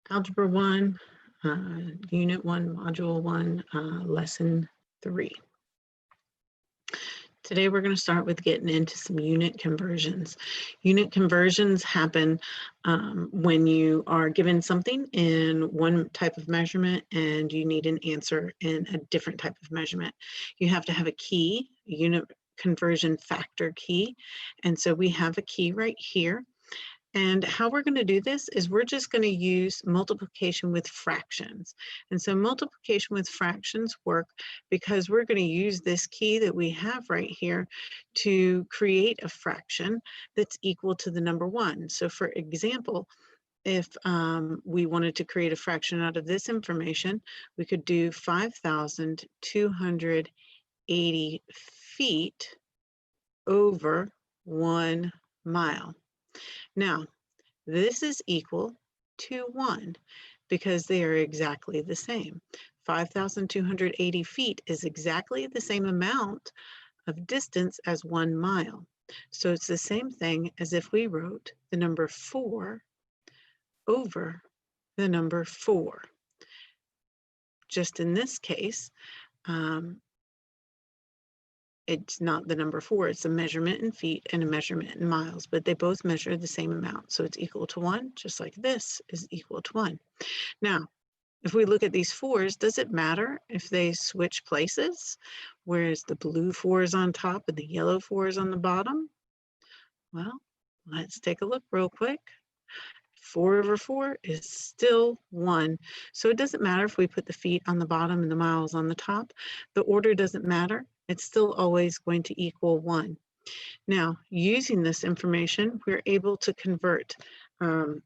Algebra 1, Unit 1, Module 1, Lesson 3. Today we're going to start with getting into some unit conversions. Unit conversions happen when you are given something in one type of measurement and you need an answer in a different type of measurement. You have to have a key, a unit conversion factor key, and so we have a key right here. And how we're going to do this is we're just going to use multiplication with fractions. And so multiplication with fractions work because we're going to use this key that we have right here to create a fraction that's equal to the number 1. So for example, if we wanted to create a fraction out of this information, we could do 5,280 feet over 1 mile. Now, this is equal to 1 because they are exactly the same. 5,280 feet is exactly the same amount of distance as 1 mile. So it's the same thing as if we wrote the number 4 over the number 4. Just in this case, it's not the number 4, it's a measurement in feet and a measurement in miles, but they both measure the same amount. So it's equal to 1, just like this is equal to 1. Now, if we look at these 4s, does it matter if they switch places? Whereas the blue 4 is on top and the yellow 4 is on the bottom? Well, let's take a look real quick. 4 over 4 is still 1. So it doesn't matter if we put the feet on the bottom and the miles on the top. The order doesn't matter. It's still always going to equal 1. Now, using this information, we're able to convert from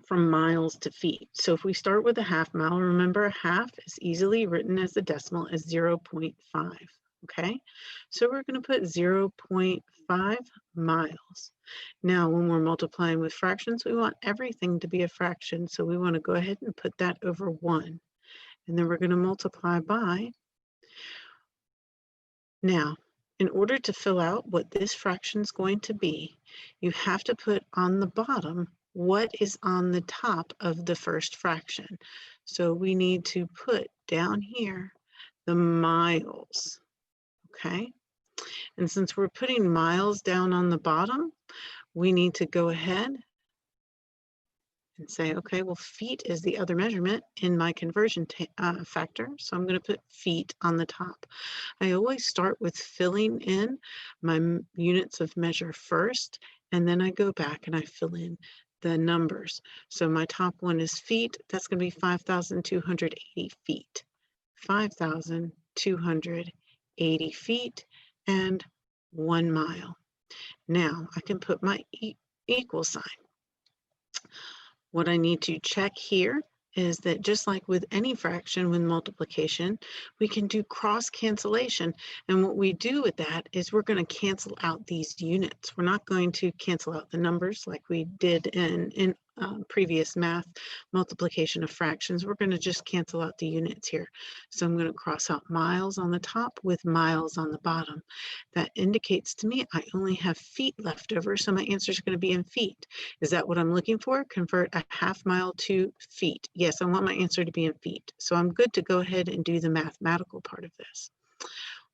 miles to feet. So if we start with a half mile, remember a half is easily written as a decimal as 0.5. Okay, so we're going to put 0.5 miles. Now, when we're multiplying with fractions, we want everything to be a fraction. So we want to go ahead and put that over 1. And then we're going to multiply by. Now, in order to fill out what this fraction is going to be, you have to put on the bottom what is on the top of the first fraction. So we need to put down here the miles. Okay, and since we're putting miles down on the bottom, we need to go ahead and say, okay, well, feet is the other measurement in my conversion factor, so I'm going to put feet on the top. I always start with filling in my units of measure first, and then I go back and I fill in the numbers. So my top one is feet. That's going to be 5,280 feet. 5,280 feet and 1 mile. Now I can put my equal sign. What I need to check here is that just like with any fraction with multiplication, we can do cross cancellation. And what we do with that is we're going to cancel out these units. We're not going to cancel out the numbers like we did in previous math multiplication of fractions. We're going to just cancel out the units here. So I'm going to cross out miles on the top with miles on the bottom. That indicates to me I only have feet left over, so my answer is going to be in feet. Is that what I'm looking for? Convert a half mile to feet. Yes, I want my answer to be in feet. So I'm good to go ahead and do the mathematical part of this.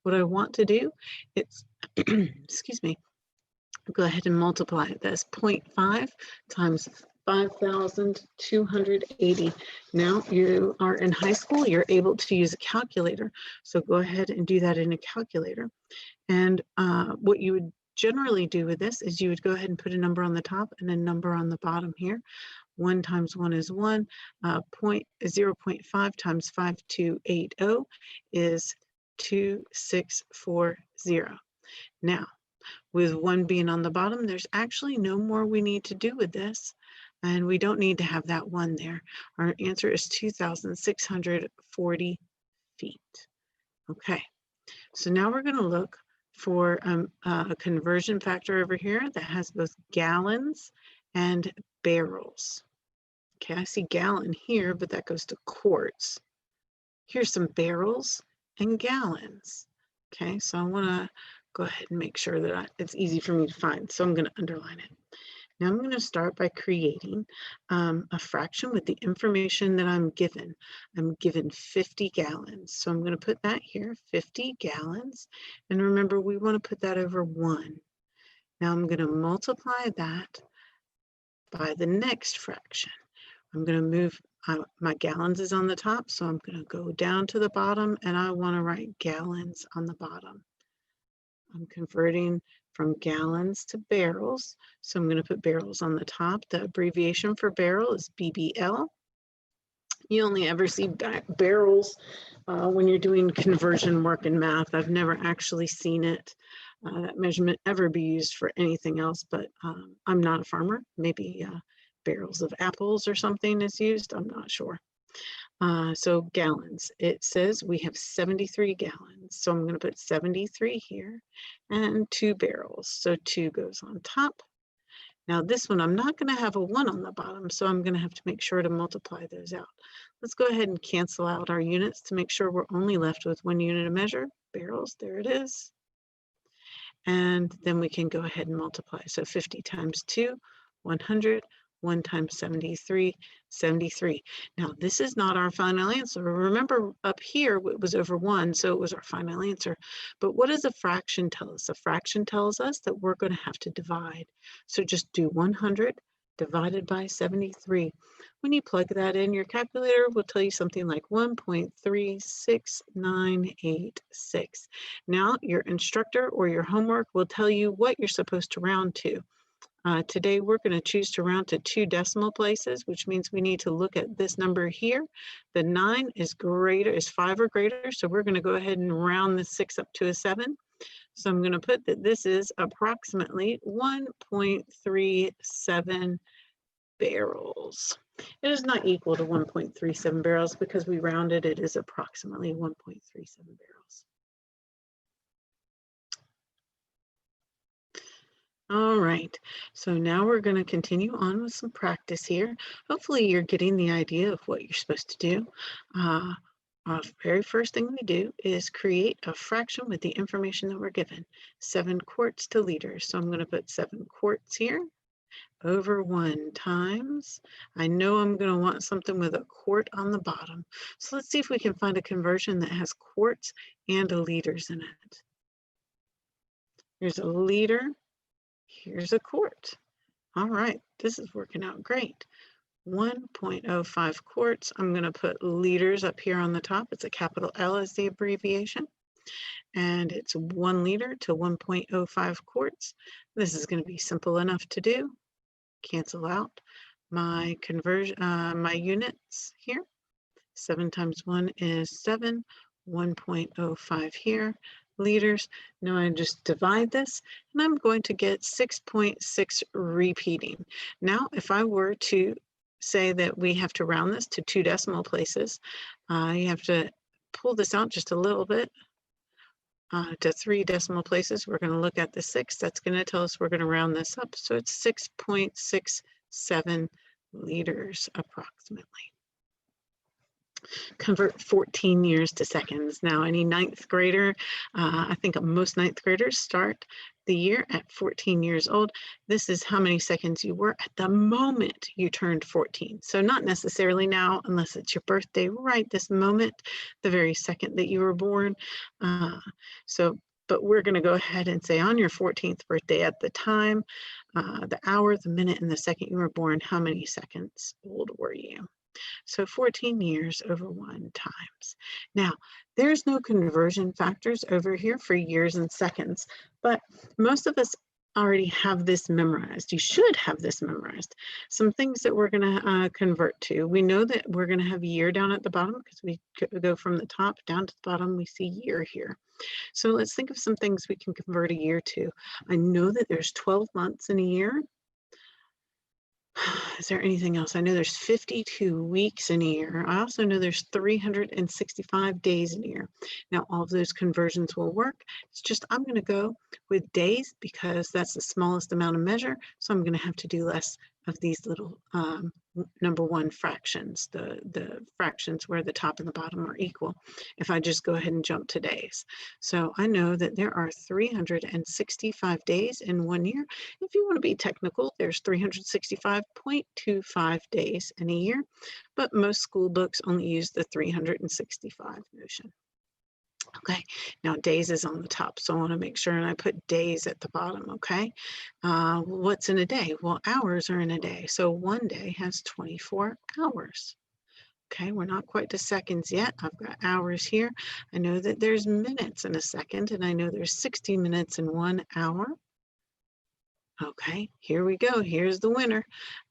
What I want to do is, excuse me, go ahead and multiply this. 0.5 times 5,280. Now you are in high school, you're able to use a calculator. So go ahead and do that in a calculator. And what you would generally do with this is you would go ahead and put a number on the top and a number on the bottom here. 1 times 1 is 1. 0.5 times 5,280 is 2,640. Now, with 1 being on the bottom, there's actually no more we need to do with this. And we don't need to have that 1 there. Our answer is 2,640 feet. Okay, so now we're going to look for a conversion factor over here that has both gallons and barrels. Okay, I see gallon here, but that goes to quarts. Here's some barrels and gallons. Okay, so I want to go ahead and make sure that it's easy for me to find. So I'm going to underline it. Now I'm going to start by creating a fraction with the information that I'm given. I'm given 50 gallons. So I'm going to put that here, 50 gallons. And remember, we want to put that over 1. Now I'm going to multiply that by the next fraction. I'm going to move, my gallons is on the top, so I'm going to go down to the bottom, and I want to write gallons on the bottom. I'm converting from gallons to barrels, so I'm going to put barrels on the top. The abbreviation for barrel is BBL. You only ever see barrels when you're doing conversion work in math. I've never actually seen it, that measurement ever be used for anything else, but I'm not a farmer. Maybe barrels of apples or something is used. I'm not sure. So gallons, it says we have 73 gallons. So I'm going to put 73 here and 2 barrels. So 2 goes on top. Now this one, I'm not going to have a 1 on the bottom, so I'm going to have to make sure to multiply those out. Let's go ahead and cancel out our units to make sure we're only left with 1 unit of measure. Barrels, there it is. And then we can go ahead and multiply. So 50 times 2, 100. 1 times 73, 73. Now, this is not our final answer. Remember, up here, it was over 1, so it was our final answer. But what does a fraction tell us? A fraction tells us that we're going to have to divide. So just do 100 divided by 73. When you plug that in, your calculator will tell you something like 1.36986. Now, your instructor or your homework will tell you what you're supposed to round to. Today, we're going to choose to round to 2 decimal places, which means we need to look at this number here. The 9 is 5 or greater, so we're going to go ahead and round the 6 up to a 7. So I'm going to put that this is approximately 1.37 barrels. It is not equal to 1.37 barrels because we rounded it is approximately 1.37 barrels. All right, so now we're going to continue on with some practice here. Hopefully you're getting the idea of what you're supposed to do. Our very first thing we do is create a fraction with the information that we're given, 7 quarts to liters. So I'm going to put 7 quarts here over 1 times. I know I'm going to want something with a quart on the bottom. So let's see if we can find a conversion that has quarts and liters in it. Here's a liter. Here's a quart. All right, this is working out great. 1.05 quarts. I'm going to put liters up here on the top. It's a capital L as the abbreviation. And it's 1 liter to 1.05 quarts. This is going to be simple enough to do. Cancel out my conversion, my units here. 7 times 1 is 7. 1.05 here. Liters. Now I just divide this and I'm going to get 6.6 repeating. Now if I were to say that we have to round this to 2 decimal places, you have to pull this out just a little bit to 3 decimal places. We're going to look at the 6. That's going to tell us we're going to round this up. So it's 6.67 liters approximately. Convert 14 years to seconds. Now, any 9th grader, I think most 9th graders start the year at 14 years old. This is how many seconds you were at the moment you turned 14. So not necessarily now, unless it's your birthday, right this moment, the very second that you were born. But we're going to go ahead and say on your 14th birthday at the time, the hour, the minute, and the second you were born, how many seconds old were you? So 14 years over 1 times. Now, there's no conversion factors over here for years and seconds, but most of us already have this memorized. You should have this memorized. Some things that we're going to convert to. We know that we're going to have year down at the bottom because we go from the top down to the bottom. We see year here. So let's think of some things we can convert a year to. I know that there's 12 months in a year. Is there anything else? I know there's 52 weeks in a year. I also know there's 365 days in a year. Now, all of those conversions will work. It's just I'm going to go with days because that's the smallest amount of measure. So I'm going to have to do less of these little number one fractions, the fractions where the top and the bottom are equal, if I just go ahead and jump to days. So I know that there are 365 days in 1 year. If you want to be technical, there's 365.25 days in a year, but most school books only use the 365 notion. Okay, now days is on the top, so I want to make sure and I put days at the bottom, okay? What's in a day? Well, hours are in a day, so 1 day has 24 hours. Okay, we're not quite to seconds yet. I've got hours here. I know that there's minutes in a second, and I know there's 60 minutes in 1 hour. Okay, here we go. Here's the winner.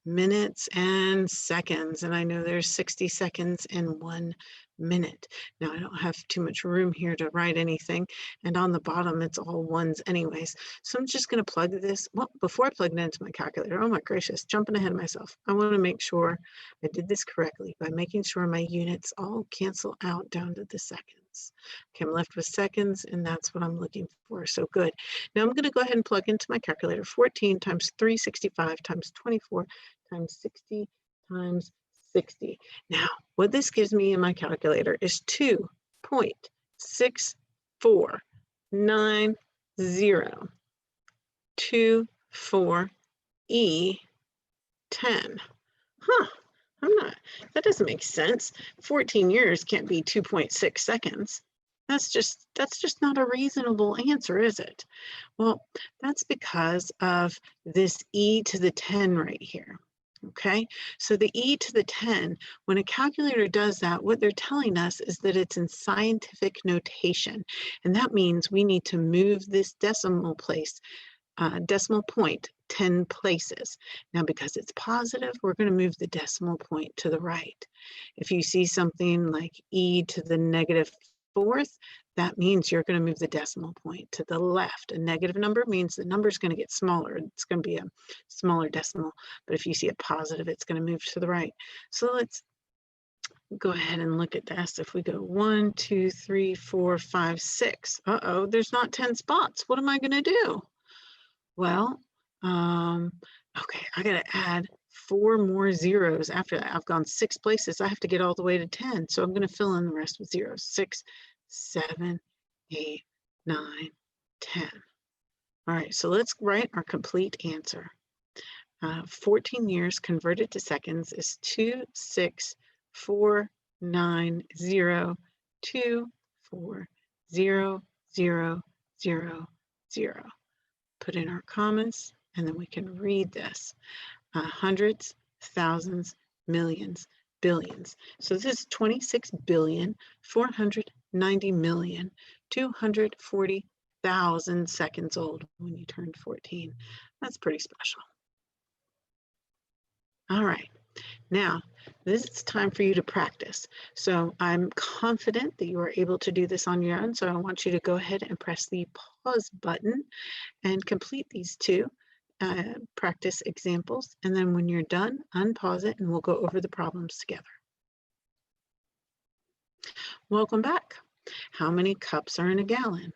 Minutes and seconds. And I know there's 60 seconds in 1 minute. Now, I don't have too much room here to write anything. And on the bottom, it's all ones anyways. So I'm just going to plug this. Well, before I plug it into my calculator, oh my gracious, jumping ahead of myself. I want to make sure I did this correctly by making sure my units all cancel out down to the seconds. Okay, I'm left with seconds, and that's what I'm looking for. So good. Now I'm going to go ahead and plug into my calculator 14 times 365 times 24 times 60 times 60. Now, what this gives me in my calculator is 2.649024E10. Huh, that doesn't make sense. 14 years can't be 2.6 seconds. That's just not a reasonable answer, is it? Well, that's because of this e to the 10 right here. Okay, so the e to the 10, when a calculator does that, what they're telling us is that it's in scientific notation. And that means we need to move this decimal point 10 places. Now, because it's positive, we're going to move the decimal point to the right. If you see something like e to the -4th, that means you're going to move the decimal point to the left. A negative number means the number is going to get smaller. It's going to be a smaller decimal. But if you see a positive, it's going to move to the right. So let's go ahead and look at this. If we go 1, 2, 3, 4, 5, 6. Uh-oh, there's not 10 spots. What am I going to do? Well, okay, I got to add 4 more zeros after that. I've gone 6 places. I have to get all the way to 10. So I'm going to fill in the rest with zeros. 6, 7, 8, 9, 10. All right, so let's write our complete answer. 14 years converted to seconds is 26490240000. Put in our commas, and then we can read this. Hundreds, thousands, millions, billions. So this is 26,490,240,000 seconds old when you turned 14. That's pretty special. All right. Now, this is time for you to practice. So I'm confident that you are able to do this on your own. So I want you to go ahead and press the pause button and complete these 2 practice examples. And then when you're done, unpause it and we'll go over the problems together. Welcome back. How many cups are in a gallon?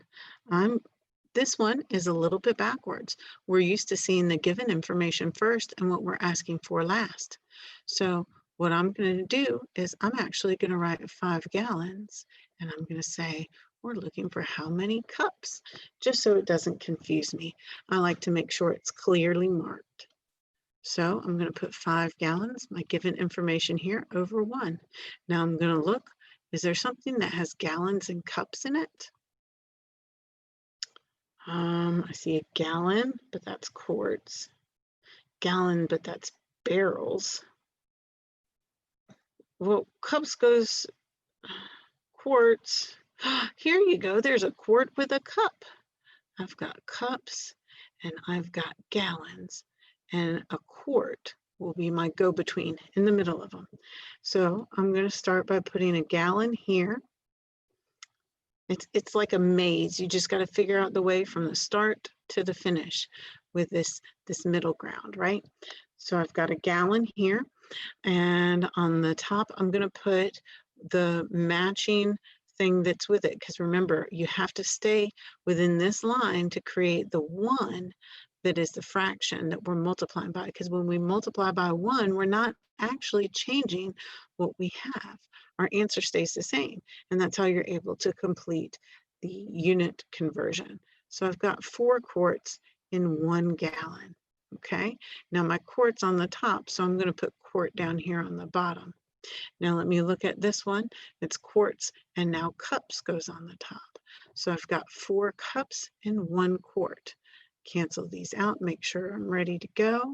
This one is a little bit backwards. We're used to seeing the given information first and what we're asking for last. So what I'm going to do is I'm actually going to write 5 gallons, and I'm going to say we're looking for how many cups, just so it doesn't confuse me. I like to make sure it's clearly marked. So I'm going to put 5 gallons, my given information here, over 1. Now I'm going to look, is there something that has gallons and cups in it? I see a gallon, but that's quarts. Gallon, but that's barrels. Well, cups goes quarts. Here you go. There's a quart with a cup. I've got cups and I've got gallons, and a quart will be my go-between in the middle of them. So I'm going to start by putting a gallon here. It's like a maze. You just got to figure out the way from the start to the finish with this middle ground, right? So I've got a gallon here, and on the top I'm going to put the matching thing that's with it, because remember, you have to stay within this line to create the 1 that is the fraction that we're multiplying by, because when we multiply by 1, we're not actually changing what we have. Our answer stays the same, and that's how you're able to complete the unit conversion. So I've got 4 quarts in 1 gallon, okay? Now my quart's on the top, so I'm going to put quart down here on the bottom. Now let me look at this one. It's quarts, and now cups goes on the top. So I've got 4 cups in 1 quart. Cancel these out, make sure I'm ready to go.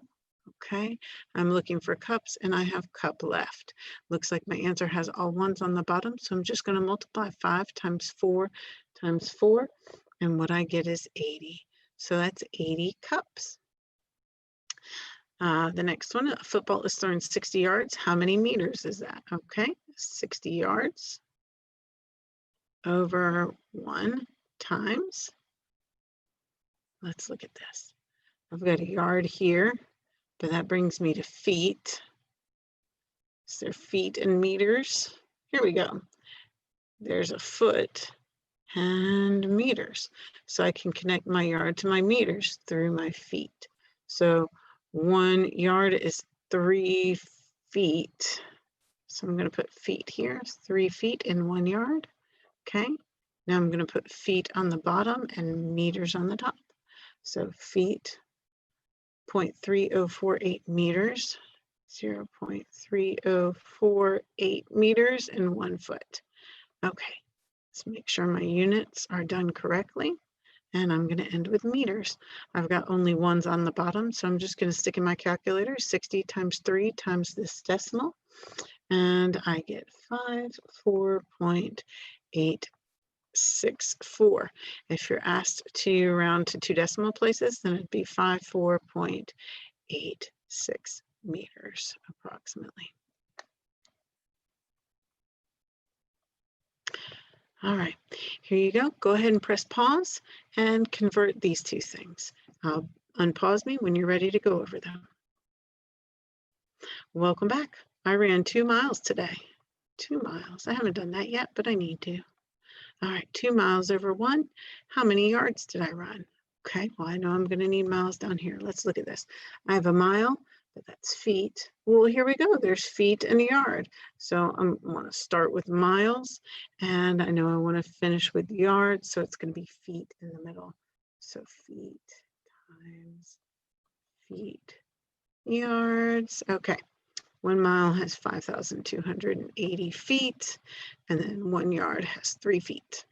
Okay, I'm looking for cups, and I have cup left. Looks like my answer has all ones on the bottom, so I'm just going to multiply 5 times 4 times 4, and what I get is 80. So that's 80 cups. The next one, a football is thrown 60 yards. How many meters is that? Okay, 60 yards over 1 times. Let's look at this. I've got a yard here, but that brings me to feet. Is there feet and meters? Here we go. There's a foot and meters. So I can connect my yard to my meters through my feet. So 1 yard is 3 feet. So I'm going to put feet here, 3 feet in 1 yard. Okay. Now I'm going to put feet on the bottom and meters on the top. So feet, 0.3048 meters, 0.3048 meters in 1 foot. Okay, let's make sure my units are done correctly. And I'm going to end with meters. I've got only ones on the bottom, so I'm just going to stick in my calculator 60 times 3 times this decimal, and I get 54.864. If you're asked to round to 2 decimal places, then it'd be 54.86 meters approximately. All right, here you go. Go ahead and press pause and convert these 2 things. Unpause me when you're ready to go over them. Welcome back. I ran 2 miles today. 2 miles. I haven't done that yet, but I need to. All right, 2 miles over 1. How many yards did I run? Okay, well, I know I'm going to need miles down here. Let's look at this. I have a mile, but that's feet. Well, here we go. There's feet and a yard. So I want to start with miles, and I know I want to finish with yards, so it's going to be feet in the middle. So feet times feet, yards. Okay, 1 mile has 5,280 feet, and then 1 yard has 3 feet.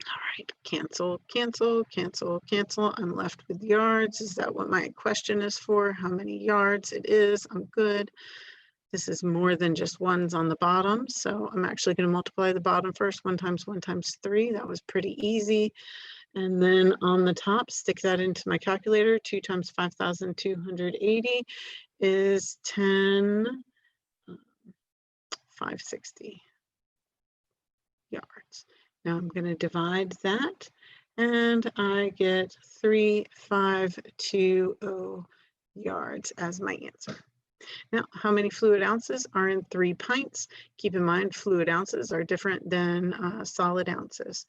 All right, cancel, cancel, cancel, cancel. I'm left with yards. Is that what my question is for? How many yards it is? I'm good. This is more than just ones on the bottom, so I'm actually going to multiply the bottom first. 1 times 1 times 3. That was pretty easy. And then on the top, stick that into my calculator. 2 times 5,280 is 10,560 yards. Now I'm going to divide that, and I get 3,520 yards as my answer. Now, how many fluid ounces are in 3 pints? Keep in mind, fluid ounces are different than solid ounces.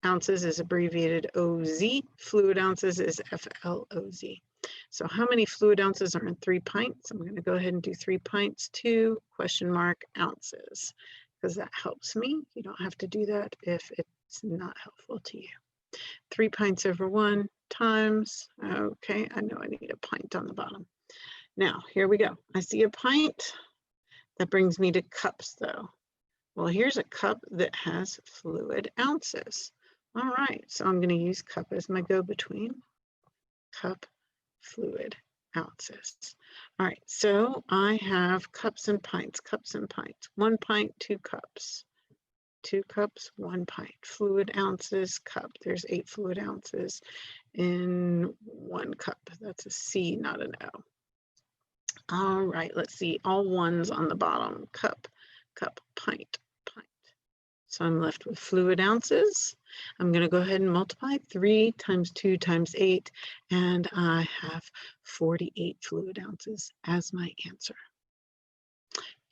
Ounces is abbreviated OZ. Fluid ounces is FLOZ. So how many fluid ounces are in 3 pints? I'm going to go ahead and do 3 pints, 2 question mark ounces, because that helps me. You don't have to do that if it's not helpful to you. 3 pints over 1 times, okay, I know I need a pint on the bottom. Now, here we go. I see a pint. That brings me to cups, though. Well, here's a cup that has fluid ounces. All right, so I'm going to use cup as my go-between. Cup, fluid, ounces. All right, so I have cups and pints, cups and pints. 1 pint, 2 cups. 2 cups, 1 pint. Fluid ounces, cup. There's 8 fluid ounces in 1 cup. That's a C, not an O. All right, let's see. All ones on the bottom. Cup, cup, pint, pint. So I'm left with fluid ounces. I'm going to go ahead and multiply 3 times 2 times 8, and I have 48 fluid ounces as my answer.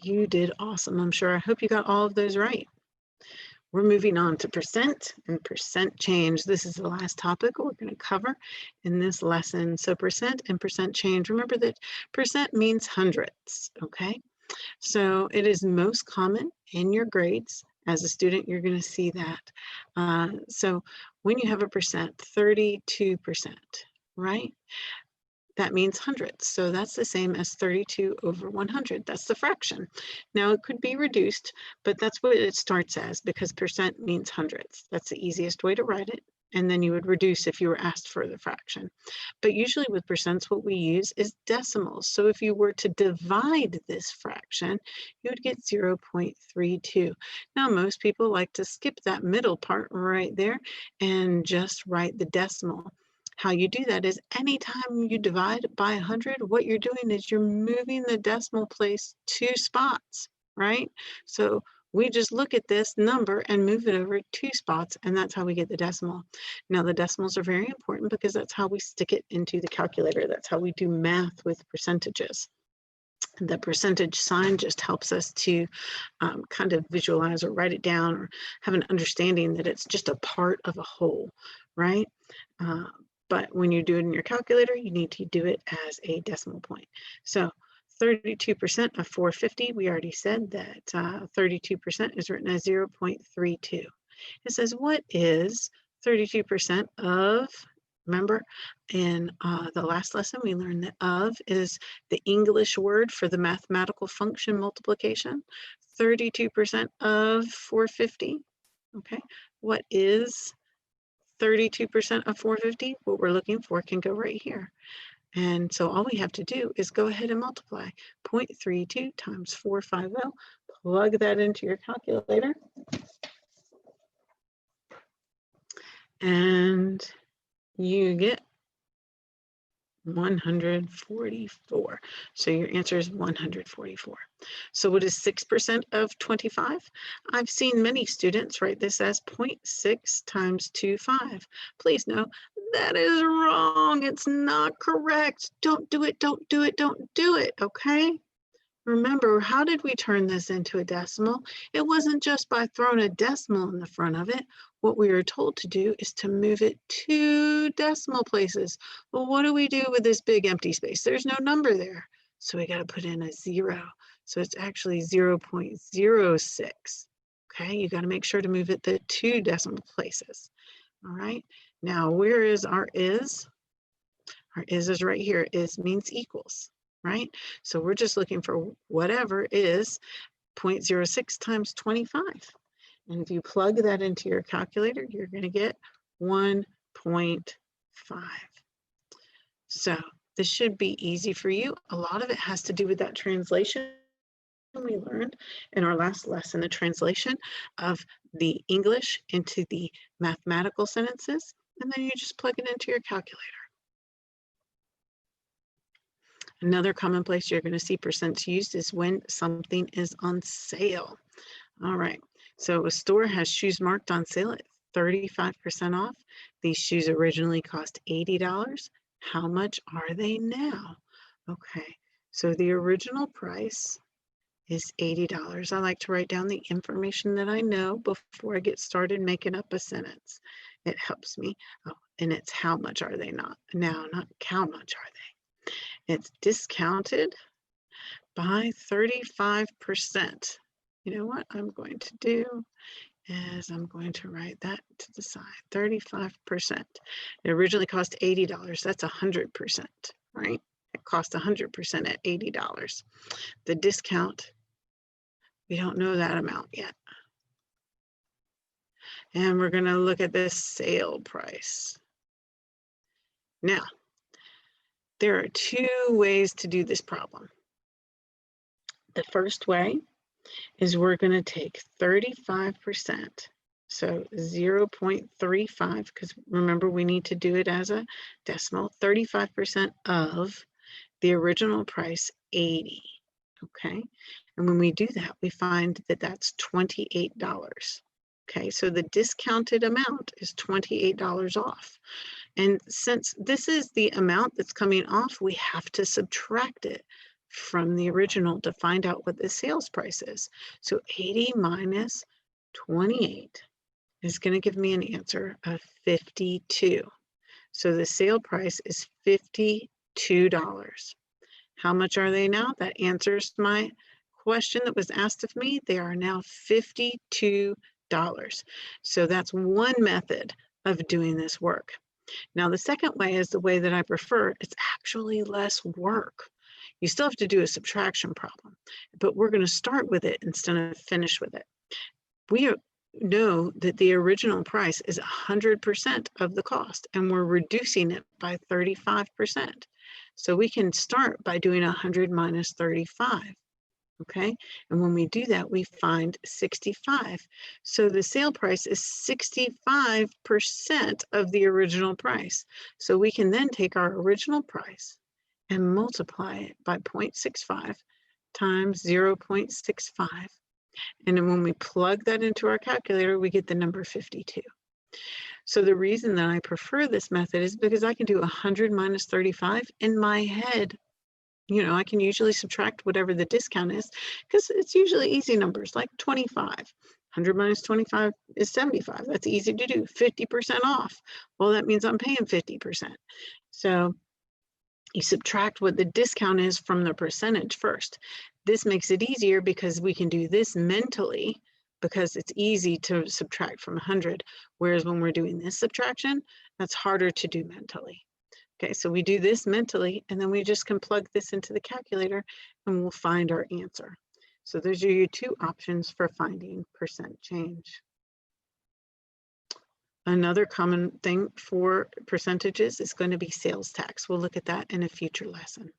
You did awesome, I'm sure. I hope you got all of those right. we're moving on to percent and percent change. This is the last topic we're going to cover in this lesson. So percent and percent change. Remember that percent means hundredths, okay? So it is most common in your grades. As a student, you're going to see that. So when you have a percent, 32%, right? That means hundredths. So that's the same as 32 over 100. That's the fraction. Now it could be reduced, but that's what it starts as because percent means hundredths. That's the easiest way to write it. And then you would reduce if you were asked for the fraction. But usually with percents, what we use is decimals. So if you were to divide this fraction, you would get 0.32. Now, most people like to skip that middle part right there and just write the decimal. How you do that is anytime you divide by 100, what you're doing is you're moving the decimal place 2 spots, right? So we just look at this number and move it over 2 spots, and that's how we get the decimal. Now, the decimals are very important because that's how we stick it into the calculator. That's how we do math with percentages. The percentage sign just helps us to kind of visualize or write it down or have an understanding that it's just a part of a whole, right? But when you do it in your calculator, you need to do it as a decimal point. So 32% of 450, we already said that 32% is written as 0.32. It says, what is 32% of, remember in the last lesson, we learned that of is the English word for the mathematical function multiplication. 32% of 450, okay? What is 32% of 450, what we're looking for can go right here. And so all we have to do is go ahead and multiply 0.32 times 450, plug that into your calculator, and you get 144. So your answer is 144. So what is 6% of 25? I've seen many students write this as 0.6 times 25. Please know that is wrong. It's not correct. Don't do it. Don't do it. Don't do it. Okay? Remember, how did we turn this into a decimal? It wasn't just by throwing a decimal in the front of it. What we were told to do is to move it 2 decimal places. Well, what do we do with this big empty space? There's no number there. So we got to put in a 0. So it's actually 0.06. Okay, you got to make sure to move it the 2 decimal places. All right, now where is our is? Our is right here. Is means equals. Right? So we're just looking for whatever is 0.06 times 25. And if you plug that into your calculator, you're going to get 1.5. So this should be easy for you. A lot of it has to do with that translation we learned in our last lesson, the translation of the English into the mathematical sentences. And then you just plug it into your calculator. Another common place you're going to see percents used is when something is on sale. All right, so a store has shoes marked on sale at 35% off. These shoes originally cost $80. How much are they now? Okay, so the original price is $80. I like to write down the information that I know before I get started making up a sentence. It helps me. Oh, and it's how much are they not now, not how much are they. It's discounted by 35%. You know what I'm going to do is I'm going to write that to the side, 35%. It originally cost $80. That's 100%, right? It cost 100% at $80. The discount, we don't know that amount yet. And we're going to look at the sale price. Now, there are 2 ways to do this problem. The first way is we're going to take 35%, so 0.35, because remember we need to do it as a decimal, 35% of the original price, 80, okay? And when we do that, we find that that's $28. Okay, so the discounted amount is $28 off. And since this is the amount that's coming off, we have to subtract it from the original to find out what the sales price is. So 80 minus 28 is going to give me an answer of 52. So the sale price is $52. How much are they now? That answers my question that was asked of me. They are now $52. So that's one method of doing this work. Now, the second way is the way that I prefer. It's actually less work. You still have to do a subtraction problem, but we're going to start with it instead of finish with it. We know that the original price is 100% of the cost, and we're reducing it by 35%. So we can start by doing 100 minus 35. Okay, and when we do that, we find 65. So the sale price is 65% of the original price. So we can then take our original price and multiply it by 0.65 times 0.65. And then when we plug that into our calculator, we get the number 52. So the reason that I prefer this method is because I can do 100 minus 35 in my head. You know, I can usually subtract whatever the discount is because it's usually easy numbers like 25. 100 minus 25 is 75. That's easy to do. 50% off. Well, that means I'm paying 50%. So you subtract what the discount is from the percentage first. This makes it easier because we can do this mentally because it's easy to subtract from 100. Whereas when we're doing this subtraction, that's harder to do mentally. Okay, so we do this mentally, and then we just can plug this into the calculator, and we'll find our answer. So those are your two options for finding percent change. Another common thing for percentages is going to be sales tax. We'll look at that in a future lesson.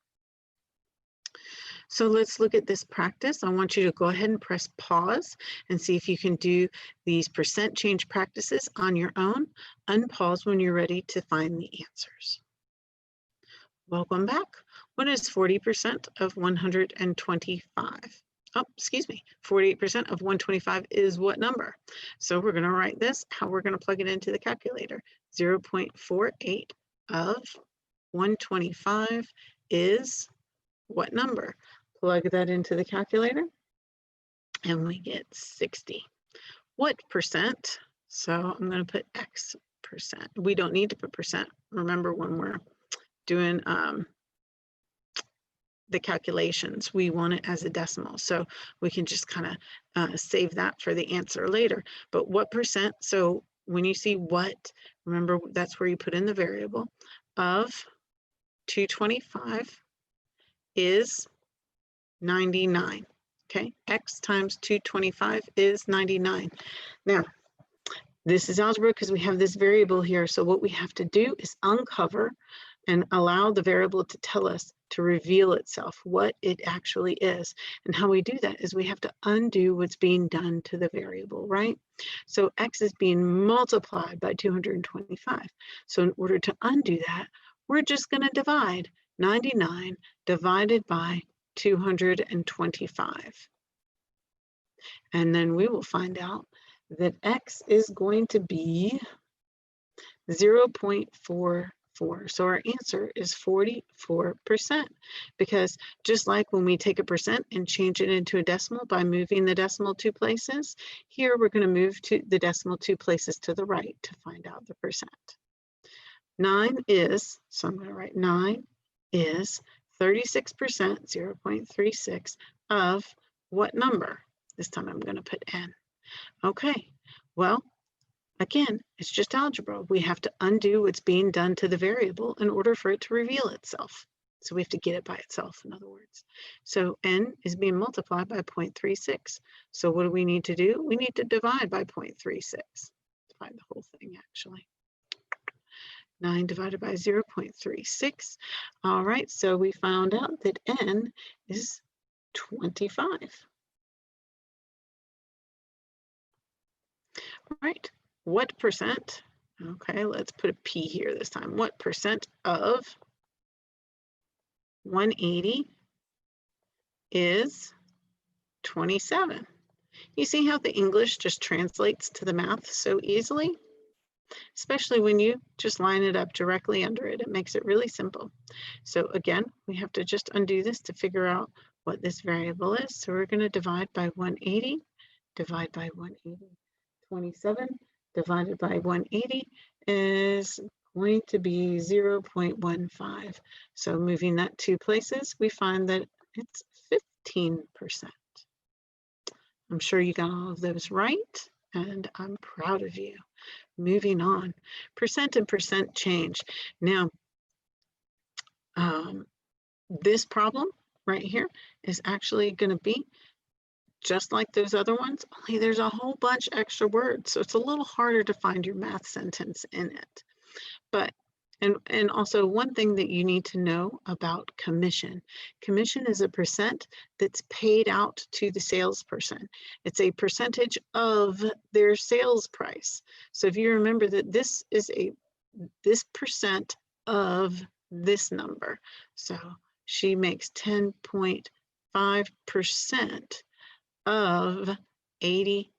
So let's look at this practice. I want you to go ahead and press pause and see if you can do these percent change practices on your own. Unpause when you're ready to find the answers. Welcome back. What is 40% of 125? Oh, excuse me, 48% of 125 is what number? So we're going to write this, how we're going to plug it into the calculator. 0.48 of 125 is what number? Plug that into the calculator, and we get 60. What percent? So I'm going to put X percent. We don't need to put percent. Remember, when we're doing the calculations, we want it as a decimal, so we can just kind of save that for the answer later. But what percent? So when you see what, remember that's where you put in the variable of 225 is 99. Okay, X times 225 is 99. Now, this is algebra because we have this variable here. So what we have to do is uncover and allow the variable to tell us, to reveal itself, what it actually is. And how we do that is we have to undo what's being done to the variable, right? So X is being multiplied by 225. So in order to undo that, we're just going to divide 99 divided by 225. And then we will find out that X is going to be 0.44. So our answer is 44%, because just like when we take a percent and change it into a decimal by moving the decimal 2 places, here we're going to move to the decimal 2 places to the right to find out the percent. 9 is, so I'm going to write 9 is 36%, 0.36 of what number? This time I'm going to put N. Okay, well, again, it's just algebra. We have to undo what's being done to the variable in order for it to reveal itself. So we have to get it by itself, in other words. So N is being multiplied by 0.36. So what do we need to do? We need to divide by 0.36. Divide the whole thing, actually. 9 divided by 0.36. All right, so we found out that N is 25. All right. What percent? Okay, let's put a P here this time. What percent of 180 is 27? You see how the English just translates to the math so easily? Especially when you just line it up directly under it. It makes it really simple. So again, we have to just undo this to figure out what this variable is. So we're going to divide by 180, divide by 180. 27 divided by 180 is going to be 0.15. So moving that 2 places, we find that it's 15%. I'm sure you got all of those right, and I'm proud of you. Moving on, percent and percent change. Now, this problem right here is actually going to be just like those other ones, only there's a whole bunch extra words. So it's a little harder to find your math sentence in it. But, and also one thing that you need to know about commission. Commission is a percent that's paid out to the salesperson. It's a percentage of their sales price. So if you remember that this is this percent of this number. So she makes 10.5% of 85K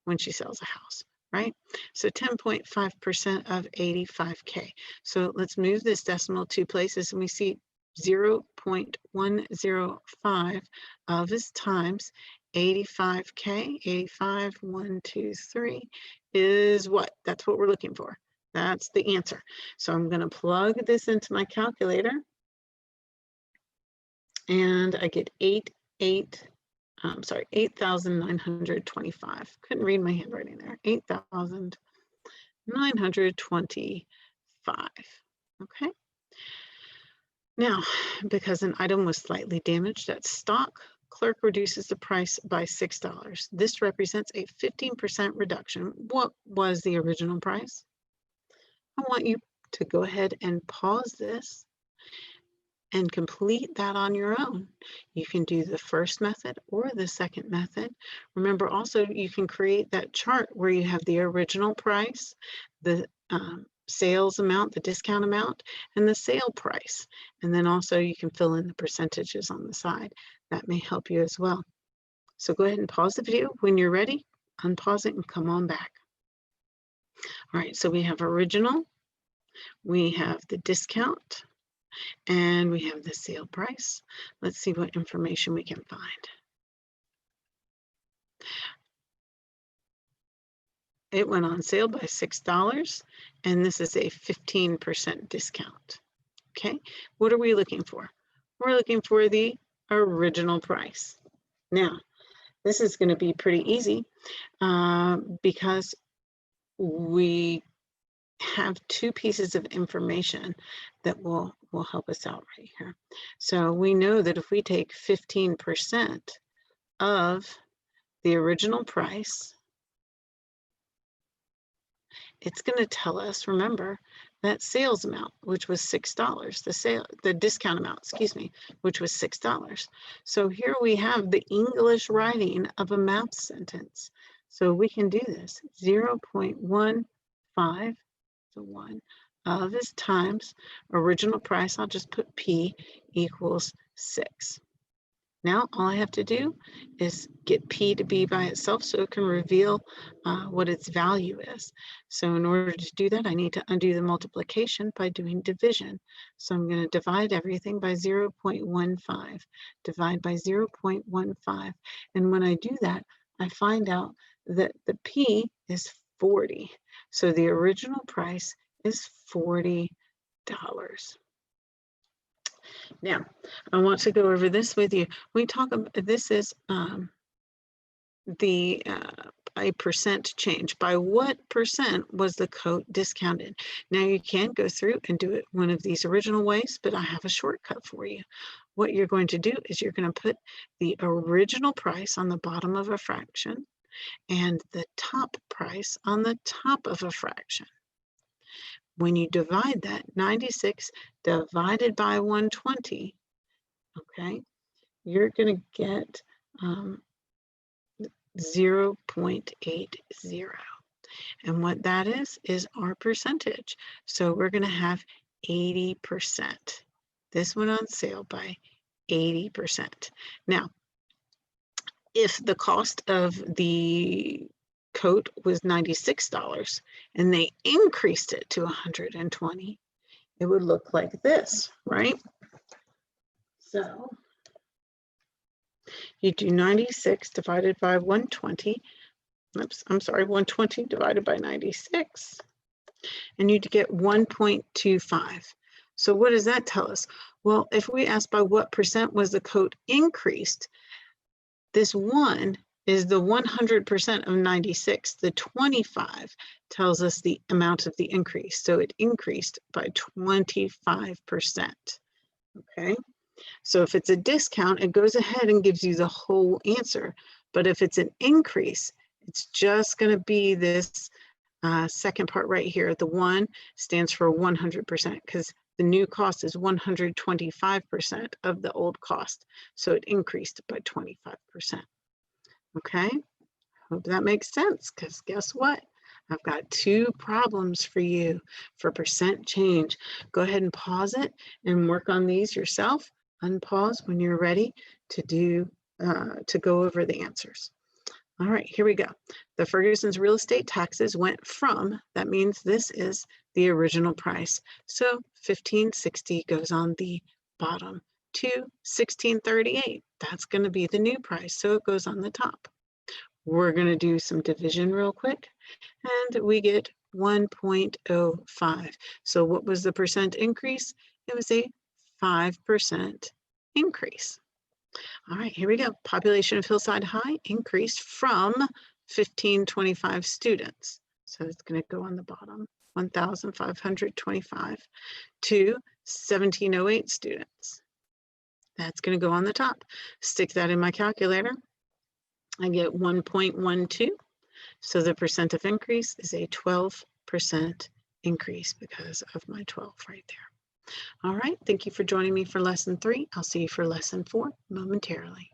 when she sells a house, right? So 10.5% of 85K. So let's move this decimal 2 places and we see 0.105 of is times 85K, 85, 1, 2, 3 is what? That's what we're looking for. That's the answer. So I'm going to plug this into my calculator and I get 8,925. Couldn't read my handwriting there. 8,925. Okay. Now, because an item was slightly damaged at stock, clerk reduces the price by $6. This represents a 15% reduction. What was the original price? I want you to go ahead and pause this and complete that on your own. You can do the first method or the second method. Remember also you can create that chart where you have the original price, the sales amount, the discount amount, and the sale price. And then also you can fill in the percentages on the side. That may help you as well. So go ahead and pause the video. When you're ready, unpause it and come on back. All right, so we have original, we have the discount, and we have the sale price. Let's see what information we can find. It went on sale by $6, and this is a 15% discount. Okay, what are we looking for? We're looking for the original price. Now, this is going to be pretty easy because we have 2 pieces of information that will help us out right here. So we know that if we take 15% of the original price, it's going to tell us, remember, that sales amount, which was $6, the discount amount, excuse me, which was $6. So here we have the English writing of a math sentence. So we can do this, 0.15 to 1 of is times original price, I'll just put P equals 6. Now all I have to do is get P to be by itself so it can reveal what its value is. So in order to do that, I need to undo the multiplication by doing division. So I'm going to divide everything by 0.15, divide by 0.15. And when I do that, I find out that the P is 40. So the original price is $40. Now, I want to go over this with you. We talk about, this is a percent change. By what percent was the coat discounted? Now you can go through and do it one of these original ways, but I have a shortcut for you. What you're going to do is you're going to put the original price on the bottom of a fraction and the top price on the top of a fraction. When you divide that, 96 divided by 120, okay, you're going to get 0.80. And what that is our percentage. So we're going to have 80%. This went on sale by 80%. Now, if the cost of the coat was $96 and they increased it to $120, it would look like this, right? So you do 96 divided by 120, oops, I'm sorry, 120 divided by 96, and you'd get 1.25. So what does that tell us? Well, if we ask by what percent was the coat increased, this 1 is the 100% of 96. The 25 tells us the amount of the increase. So it increased by 25%. Okay, so if it's a discount, it goes ahead and gives you the whole answer. But if it's an increase, it's just going to be this second part right here. The 1 stands for 100% because the new cost is 125% of the old cost. So it increased by 25%. Okay, hope that makes sense, because guess what? I've got 2 problems for you for percent change. Go ahead and pause it and work on these yourself. Unpause when you're ready to go over the answers. All right, here we go. The Ferguson's real estate taxes went from, that means this is the original price. So 1560 goes on the bottom to 1638. That's going to be the new price, so it goes on the top. We're going to do some division real quick, and we get 1.05. So what was the percent increase? It was a 5% increase. All right, here we go. Population of Hillside High increased from 1525 students. So it's going to go on the bottom, 1,525 to 1708 students. That's going to go on the top. Stick that in my calculator. I get 1.12. So the percent of increase is a 12% increase because of my 12 right there. All right, thank you for joining me for lesson 3. I'll see you for lesson 4 momentarily.